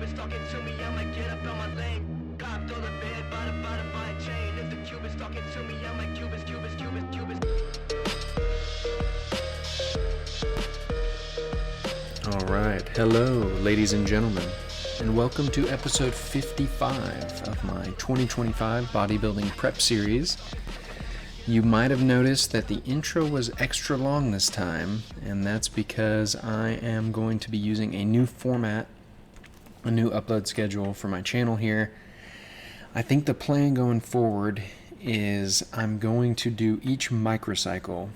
is talking to me, I might get up on my lane. Copped on the bed, by a chain. If the cube is talking to me, I might cubist. All right, hello, ladies and gentlemen, and welcome to episode 55 of my 2025 bodybuilding prep series. You might have noticed that the intro was extra long this time, and that's because I am going to be using a new format, a new upload schedule for my channel here. I think the plan going forward is I'm going to do each microcycle,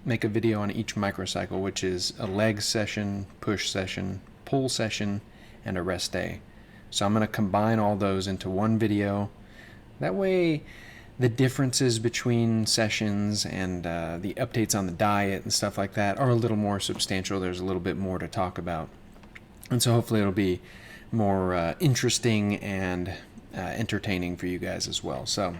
make a video on each microcycle, which is a leg session, push session, pull session, and a rest day. So I'm going to combine all those into one video. That way the differences between sessions and the updates on the diet and stuff like that are a little more substantial. There's a little bit more to talk about. And so hopefully it'll be more interesting and entertaining for you guys as well. So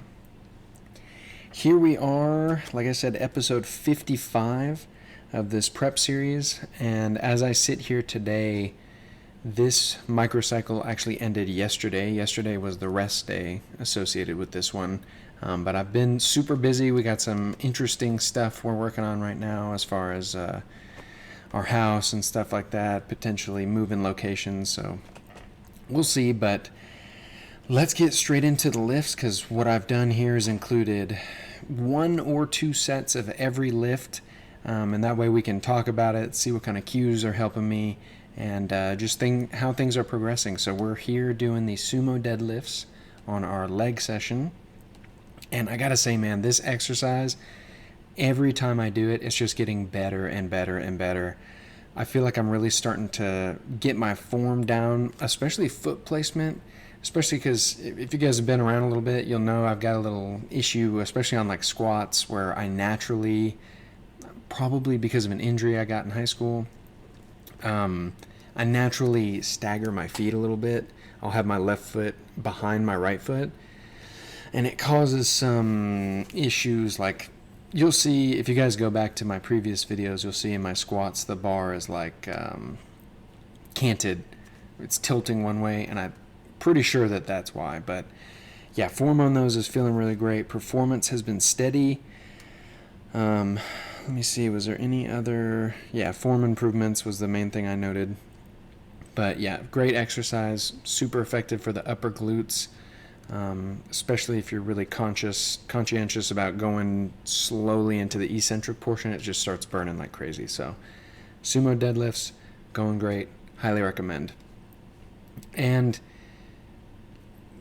here we are, like I said, episode 55 of this prep series. And as I sit here today, this microcycle actually ended yesterday. Yesterday was the rest day associated with this one. But I've been super busy. We got some interesting stuff we're working on right now as far as our house and stuff like that, potentially moving locations. So we'll see, but let's get straight into the lifts, because what I've done here is included 1 or 2 sets of every lift, and that way we can talk about it, see what kind of cues are helping me, and just how things are progressing. So we're here doing the sumo deadlifts on our leg session. And I gotta say, man, this exercise, every time I do it, it's just getting better and better and better. I feel like I'm really starting to get my form down, especially foot placement, especially because if you guys have been around a little bit, you'll know I've got a little issue, especially on like squats, where I naturally, probably because of an injury I got in high school, I naturally stagger my feet a little bit. I'll have my left foot behind my right foot. And it causes some issues, like you'll see, if you guys go back to my previous videos, you'll see in my squats the bar is like canted. It's tilting one way, and I'm pretty sure that that's why. But yeah, form on those is feeling really great. Performance has been steady. Let me see, was there any other? Yeah, form improvements was the main thing I noted. But yeah, great exercise, super effective for the upper glutes. Especially if you're really conscientious about going slowly into the eccentric portion, it just starts burning like crazy. So sumo deadlifts, going great, highly recommend. And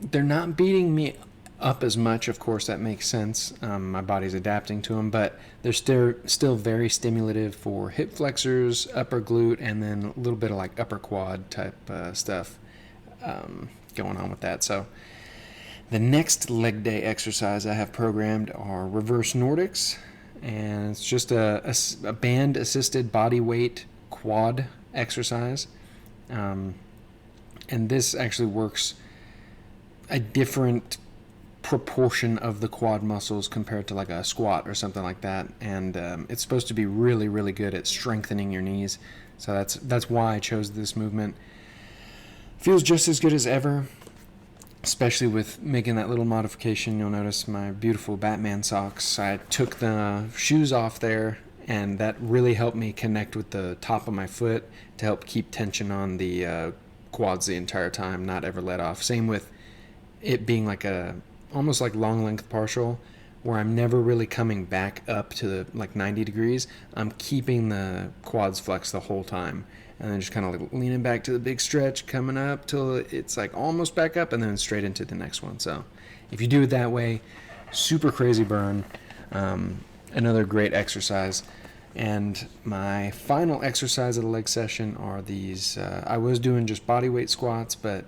they're not beating me up as much, of course, that makes sense. My body's adapting to them, but they're still very stimulative for hip flexors, upper glute, and then a little bit of like upper quad type stuff going on with that. So the next leg day exercise I have programmed are reverse Nordics, and it's just a band-assisted body weight quad exercise. And this actually works a different proportion of the quad muscles compared to like a squat or something like that. And it's supposed to be really, really good at strengthening your knees. So that's why I chose this movement. Feels just as good as ever. Especially with making that little modification. You'll notice my beautiful Batman socks. I took the shoes off there, and that really helped me connect with the top of my foot to help keep tension on the quads the entire time, not ever let off. Same with it being like almost like long length partial, where I'm never really coming back up to the like 90 degrees. I'm keeping the quads flexed the whole time. And then just kind of like leaning back to the big stretch, coming up till it's like almost back up, and then straight into the next one. So if you do it that way, super crazy burn. Another great exercise. And my final exercise of the leg session are these. I was doing just body weight squats, but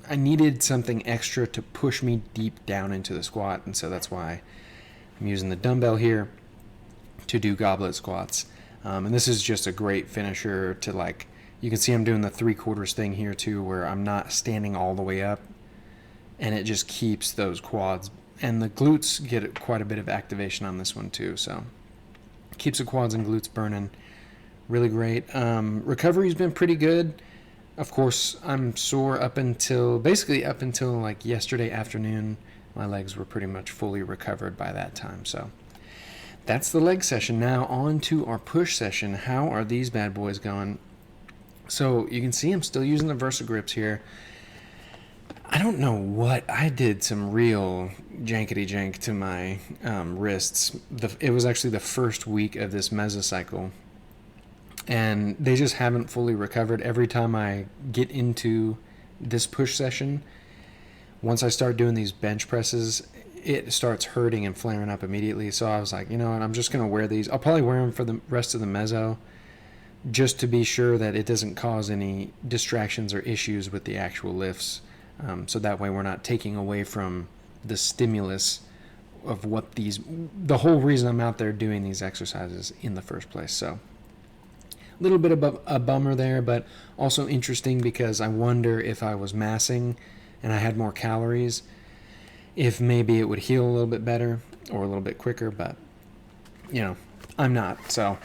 I needed something extra to push me deep down into the squat. And so that's why I'm using the dumbbell here to do goblet squats. And this is just a great finisher to, like, you can see I'm doing the 3/4 thing here too, where I'm not standing all the way up, and it just keeps those quads, and the glutes get quite a bit of activation on this one too. So keeps the quads and glutes burning. Really great. Recovery's been pretty good. Of course, I'm sore up until like yesterday afternoon. My legs were pretty much fully recovered by that time. So that's the leg session. Now on to our push session. How are these bad boys going? So you can see I'm still using the Versa grips here. I don't know what I did. Some real jankety jank to my wrists. It was actually the first week of this mesocycle, and they just haven't fully recovered. Every time I get into this push session, once I start doing these bench presses, it starts hurting and flaring up immediately. So I was like, you know what, I'm just going to wear these. I'll probably wear them for the rest of the meso, just to be sure that it doesn't cause any distractions or issues with the actual lifts. So that way we're not taking away from the stimulus of the whole reason I'm out there doing these exercises in the first place. So a little bit of a bummer there, but also interesting because I wonder if I was massing and I had more calories, if maybe it would heal a little bit better or a little bit quicker, but I'm not. So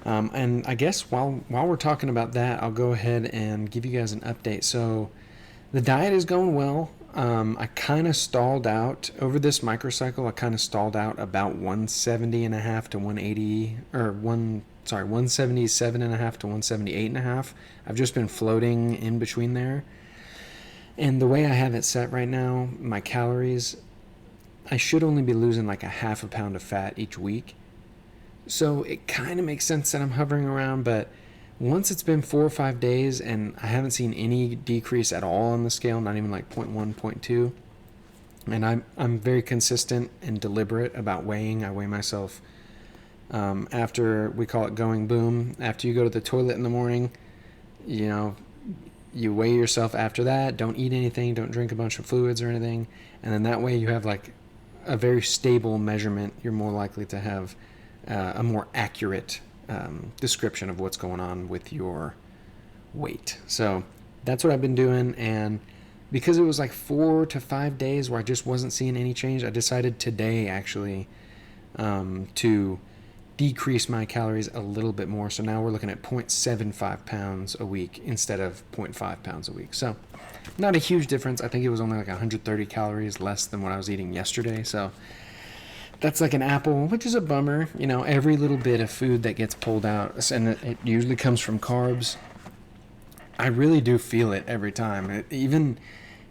and I guess while we're talking about that, I'll go ahead and give you guys an update. So the diet is going well. I kind of stalled out over this microcycle. I kind of stalled out about 170.5 to 180, or 177.5 to 178.5. I've just been floating in between there. And the way I have it set right now, my calories, I should only be losing like a half a pound of fat each week. So it kind of makes sense that I'm hovering around, but once it's been 4 or 5 days and I haven't seen any decrease at all on the scale, not even like 0.1, 0.2, and I'm very consistent and deliberate about weighing. I weigh myself after, we call it going boom. After you go to the toilet in the morning, you weigh yourself after that. Don't eat anything. Don't drink a bunch of fluids or anything. And then that way you have like a very stable measurement. You're more likely to have a more accurate description of what's going on with your weight. So that's what I've been doing. And because it was like 4 to 5 days where I just wasn't seeing any change, I decided today actually to decrease my calories a little bit more. So now we're looking at 0.75 pounds a week instead of 0.5 pounds a week. So not a huge difference. I think it was only like 130 calories less than what I was eating yesterday. So that's like an apple, which is a bummer. Every little bit of food that gets pulled out, and it usually comes from carbs, I really do feel it every time. Even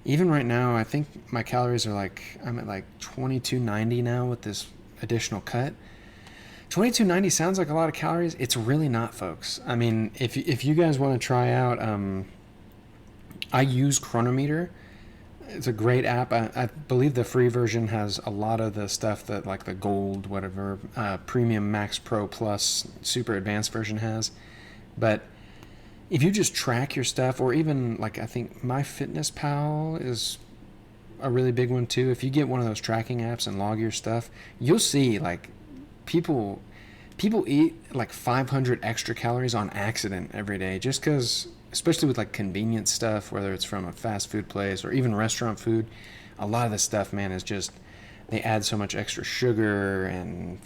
right now, I think my calories are I'm at like 2290 now with this additional cut. 2290 sounds like a lot of calories. It's really not, folks. I mean, if you guys want to try out, I use Chronometer. It's a great app. I believe the free version has a lot of the stuff that like the gold, whatever, premium max pro plus super advanced version has. But if you just track your stuff, or even like, I think MyFitnessPal is a really big one too. If you get one of those tracking apps and log your stuff, you'll see like people eat like 500 extra calories on accident every day, just because, especially with like convenience stuff, whether it's from a fast food place or even restaurant food. A lot of this stuff, man, is just, they add so much extra sugar and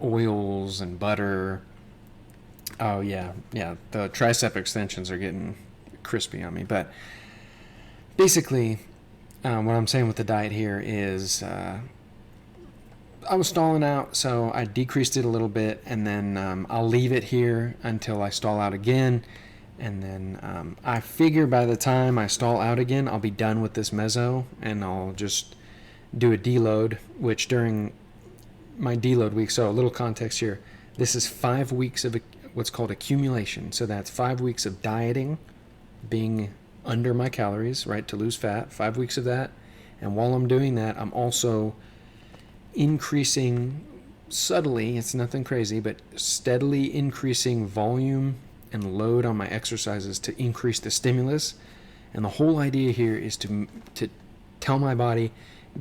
oils and butter. Oh yeah, the tricep extensions are getting crispy on me. But basically, what I'm saying with the diet here is I was stalling out, so I decreased it a little bit, and then I'll leave it here until I stall out again. And then I figure by the time I stall out again, I'll be done with this meso, and I'll just do a deload, which during my deload week, so a little context here, this is 5 weeks of what's called accumulation. So that's 5 weeks of dieting, being under my calories, right, to lose fat, 5 weeks of that. And while I'm doing that, I'm also increasing subtly, it's nothing crazy, but steadily increasing volume and load on my exercises to increase the stimulus. And the whole idea here is to tell my body,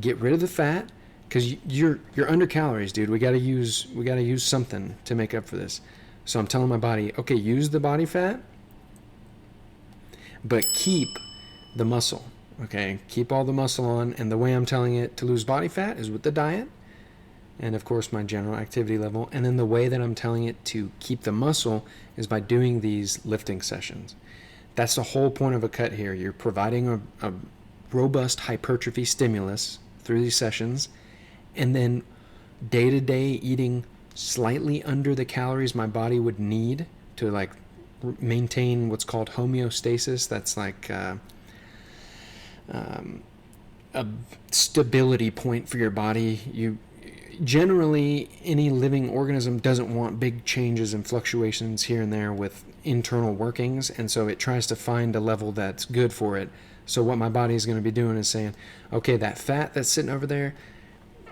get rid of the fat, because you're under calories, dude. We gotta use something to make up for this. So I'm telling my body, okay, use the body fat, but keep the muscle. Okay, keep all the muscle on. And the way I'm telling it to lose body fat is with the diet, and of course my general activity level. And then the way that I'm telling it to keep the muscle is by doing these lifting sessions. That's the whole point of a cut here. You're providing a robust hypertrophy stimulus through these sessions, and then day-to-day eating slightly under the calories my body would need to like maintain what's called homeostasis. That's like a stability point for your body. You generally, any living organism doesn't want big changes and fluctuations here and there with internal workings, and so it tries to find a level that's good for it. So what my body is going to be doing is saying, okay, that fat that's sitting over there,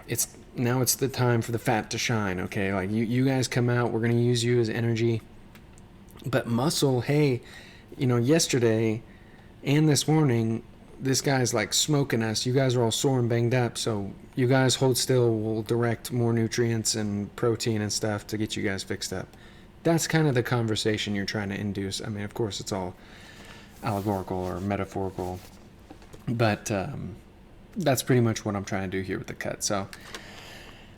it's the time for the fat to shine. Okay, like you guys come out, we're going to use you as energy. But muscle, hey, yesterday and this morning, this guy's like smoking us. You guys are all sore and banged up, so you guys hold still. We'll direct more nutrients and protein and stuff to get you guys fixed up. That's kind of the conversation you're trying to induce. I mean, of course, it's all allegorical or metaphorical, but that's pretty much what I'm trying to do here with the cut. So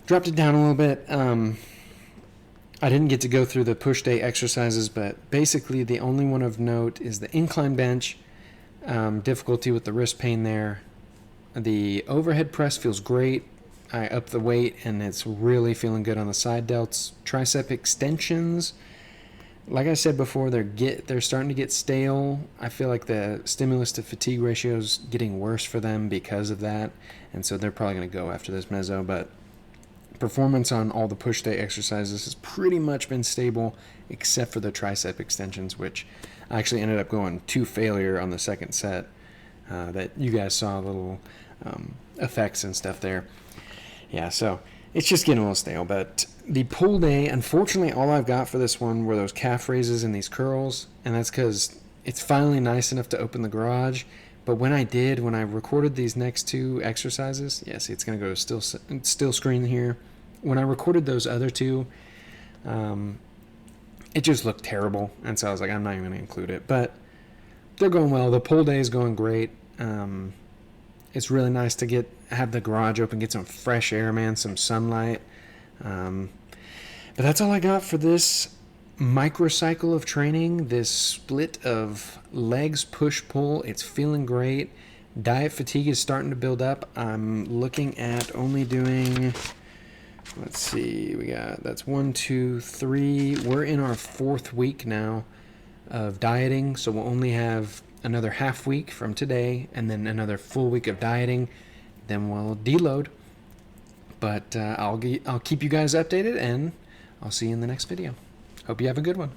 dropped it down a little bit. I didn't get to go through the push day exercises, but basically the only one of note is the incline bench. Difficulty with the wrist pain there. The overhead press feels great. I upped the weight and it's really feeling good on the side delts. Tricep extensions, like I said before, they're starting to get stale. I feel like the stimulus to fatigue ratio is getting worse for them because of that, and so they're probably going to go after this meso. But performance on all the push day exercises has pretty much been stable, except for the tricep extensions, which I actually ended up going to failure on the second set. That you guys saw little effects and stuff there. Yeah, so it's just getting a little stale. But the pull day, unfortunately, all I've got for this one were those calf raises and these curls, and that's because it's finally nice enough to open the garage. But when I recorded these next two exercises, yeah, see, it's going to go to still screen here. When I recorded those other two, it just looked terrible, and so I was like, I'm not even going to include it. But they're going well. The pull day is going great. It's really nice to have the garage open, get some fresh air, man, some sunlight. But that's all I got for this microcycle of training, this split of legs, push-pull. It's feeling great. Diet fatigue is starting to build up. I'm looking at only doing, let's see, that's 1, 2, 3. We're in our 4th week now of dieting, so we'll only have another half week from today and then another full week of dieting. Then we'll deload. But I'll keep you guys updated, and I'll see you in the next video. Hope you have a good one.